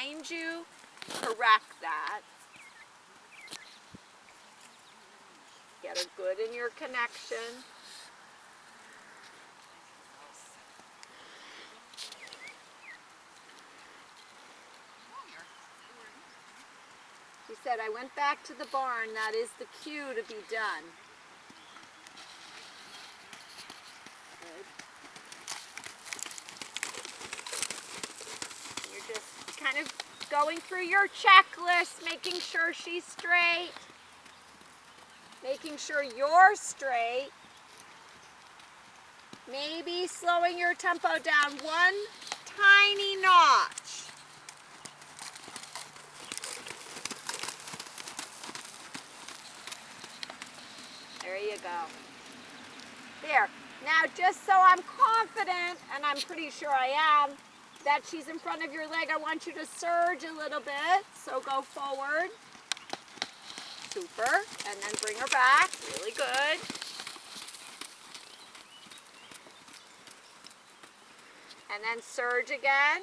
behind you correct that. Get her good in your connection. She said, I went back to the barn. That is the cue to be done. Good. You're just kind of going through your checklist, making sure she's straight, making sure you're straight. Maybe slowing your tempo down one tiny notch. There you go. There. Now, just so I'm confident, and I'm pretty sure I am, that she's in front of your leg, I want you to surge a little bit. So go forward. Super. And then bring her back. Really good. And then surge again.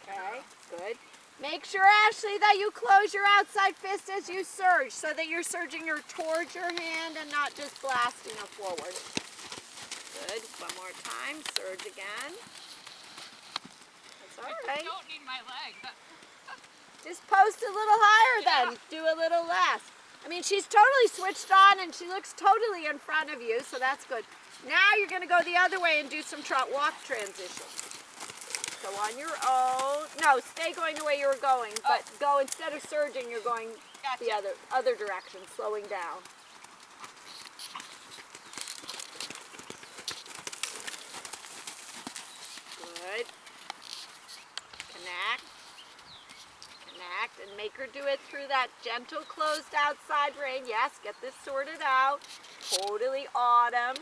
Okay, good. Make sure, Ashley, that you close your outside fist as you surge so that you're surging her towards your hand and not just blasting her forward. Good. One more time. Surge again. That's all right. I don't need my leg. Just post a little higher then. Do a little less. I mean, she's totally switched on and she looks totally in front of you, so that's good. Now you're going to go the other way and do some trot walk transition. Go on your own. No, stay going the way you were going, but go, instead of surging, you're going the other direction, slowing down. Good. Connect. Connect and make her do it through that gentle closed outside rein. Yes, get this sorted out. Totally autumn.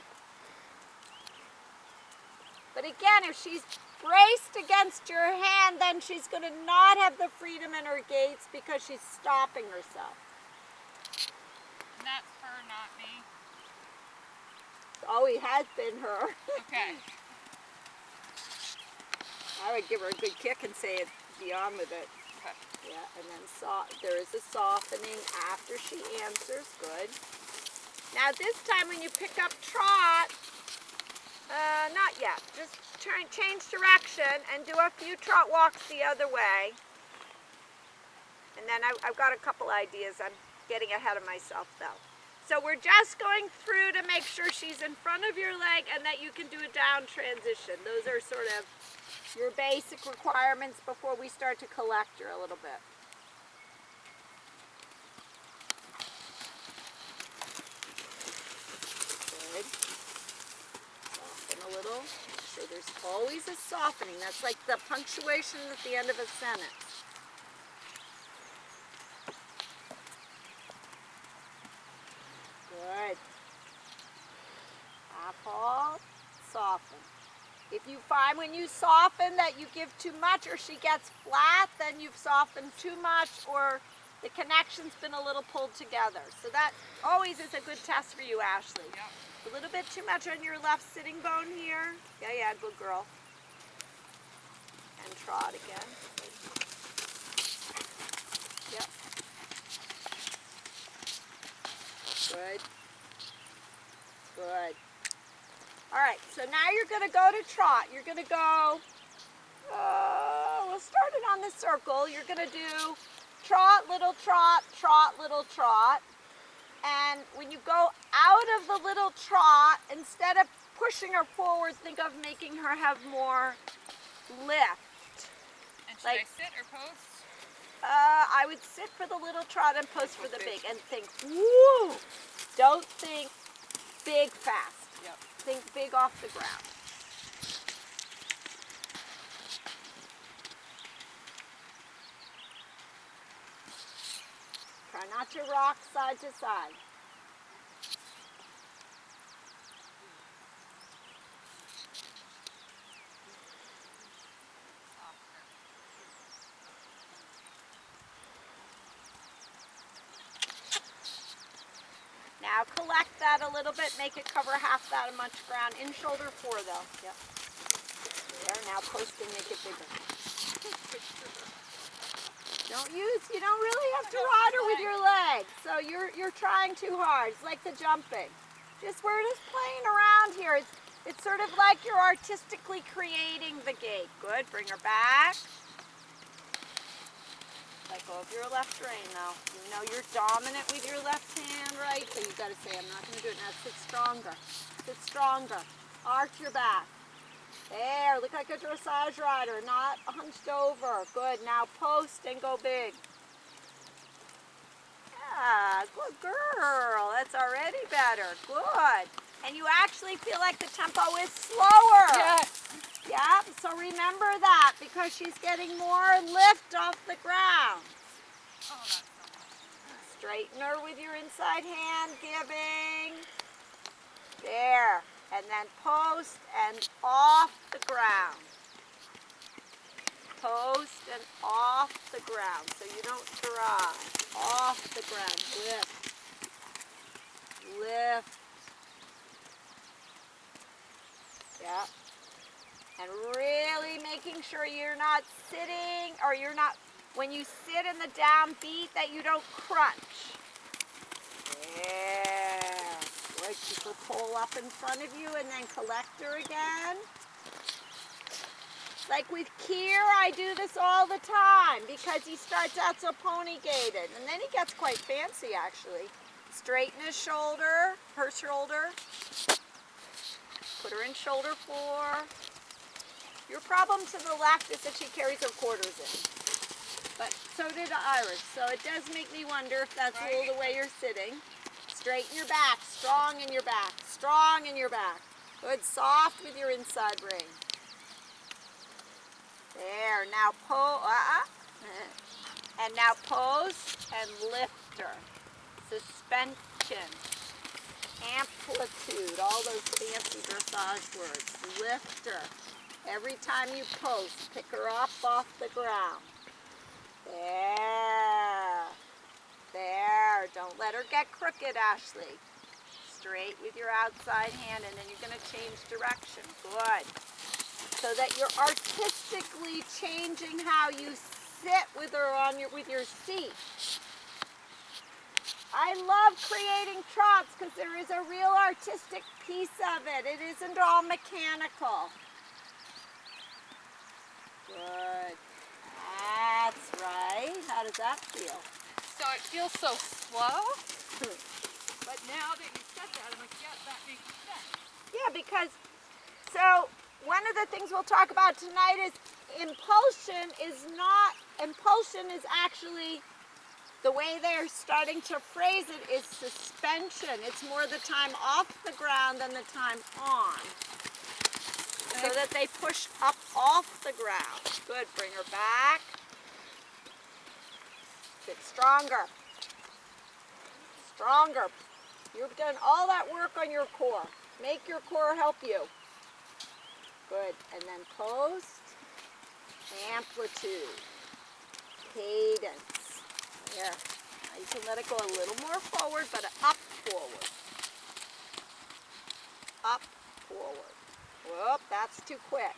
But again, if she's braced against your hand, then she's going to not have the freedom in her gaits because she's stopping herself. And that's her, not me. It's always has been her. Okay. I would give her a good kick and say, be on with it. Okay. Yeah, and then there is a softening after she answers. Good. Now this time when you pick up trot, not yet. Just change direction and do a few trot walks the other way. And then I've got a couple ideas. I'm getting ahead of myself though. So we're just going through to make sure she's in front of your leg and that you can do a down transition. Those are sort of your basic requirements before we start to collect her a little bit. Good. Soften a little. Make sure there's always a softening. That's like the punctuation at the end of a sentence. Good. Half halt, soften. If you find when you soften that you give too much or she gets flat, then you've softened too much or the connection's been a little pulled together. So that always is a good test for you, Ashley. Yep. A little bit too much on your left sitting bone here. Yeah, good girl. And trot again. Yep. Good. Good. All right, so now you're going to go to trot. You're going to go, we'll start it on the circle. You're going to do trot, little trot, trot, little trot. And when you go out of the little trot, instead of pushing her forward, think of making her have more lift. And should I sit or post? I would sit for the little trot and post for the big. And think, woo! Don't think big fast. Yep. Think big off the ground. Try not to rock side to side. Now collect that a little bit, make it cover half that much ground. In shoulder 4 though. Yep. There, now post and make it bigger. You don't really have to ride her with your legs. So you're trying too hard. It's like the jumping. We're just playing around here. It's sort of like you're artistically creating the gait. Good, bring her back. Let go of your left rein now. You know you're dominant with your left hand, right? So you've got to say, I'm not going to do it. Now sit stronger. Sit stronger. Arch your back. There, look like a dressage rider, not hunched over. Good, now post and go big. Yeah, good girl. That's already better. Good. And you actually feel like the tempo is slower. Yes. Yeah, so remember that because she's getting more lift off the ground. Oh, that's so much. Straighten her with your inside hand, giving. There. And then post and off the ground. Post and off the ground so you don't drive. Off the ground. Lift. Lift. Yeah. And really making sure you're not sitting or you're not, when you sit in the down beat, that you don't crunch. There. Good. Keep her pole up in front of you and then collect her again. Like with Kier, I do this all the time because he starts out so pony-gated. And then he gets quite fancy, actually. Straighten his shoulder, her shoulder. Put her in shoulder 4. Your problem to the left is that she carries her quarters in. But so did Irish. So it does make me wonder if that's a little the way you're sitting. Straighten your back, strong in your back, strong in your back. Good, soft with your inside rein. There, now and now post and lift her. Suspension, amplitude, all those fancy dressage words. Lift her. Every time you post, pick her up off the ground. There. There. Don't let her get crooked, Ashley. Straight with your outside hand, and then you're going to change direction. Good. So that you're artistically changing how you sit with her with your seat. I love creating trots because there is a real artistic piece of it. It isn't all mechanical. Good. That's right. How does that feel? So it feels so slow. But now that you said that, I'm like, yeah, that makes sense. Yeah, because, so one of the things we'll talk about tonight is impulsion is actually, the way they're starting to phrase it is suspension. It's more the time off the ground than the time on. So that they push up off the ground. Good, bring her back. Get stronger. Stronger. You've done all that work on your core. Make your core help you. Good, and then post, amplitude, cadence. There. Now you can let it go a little more forward, but up, forward. Up, forward. Whoop, that's too quick.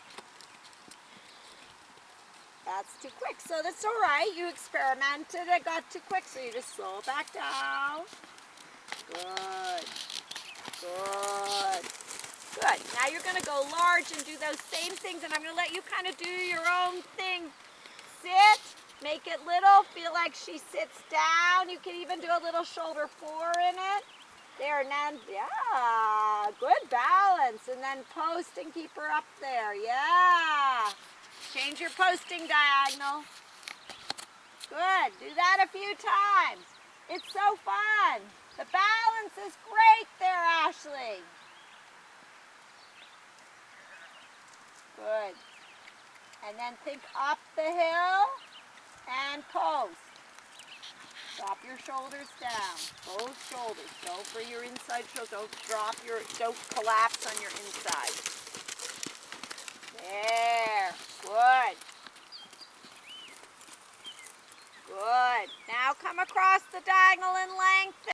That's too quick. So that's all right. You experimented. It got too quick, so you just slow it back down. Good. Good. Good. Now you're going to go large and do those same things, and I'm going to let you kind of do your own thing. Sit. Make it little. Feel like she sits down. You can even do a little shoulder 4 in it. There, and then, yeah, good balance. And then post and keep her up there. Yeah. Change your posting diagonal. Good. Do that a few times. It's so fun. The balance is great there, Ashley. Good. And then think up the hill and post. Drop your shoulders down. Both shoulders. Don't bring your inside shoulder. Don't collapse on your inside. There. Good. Good. Now come across the diagonal and lengthen.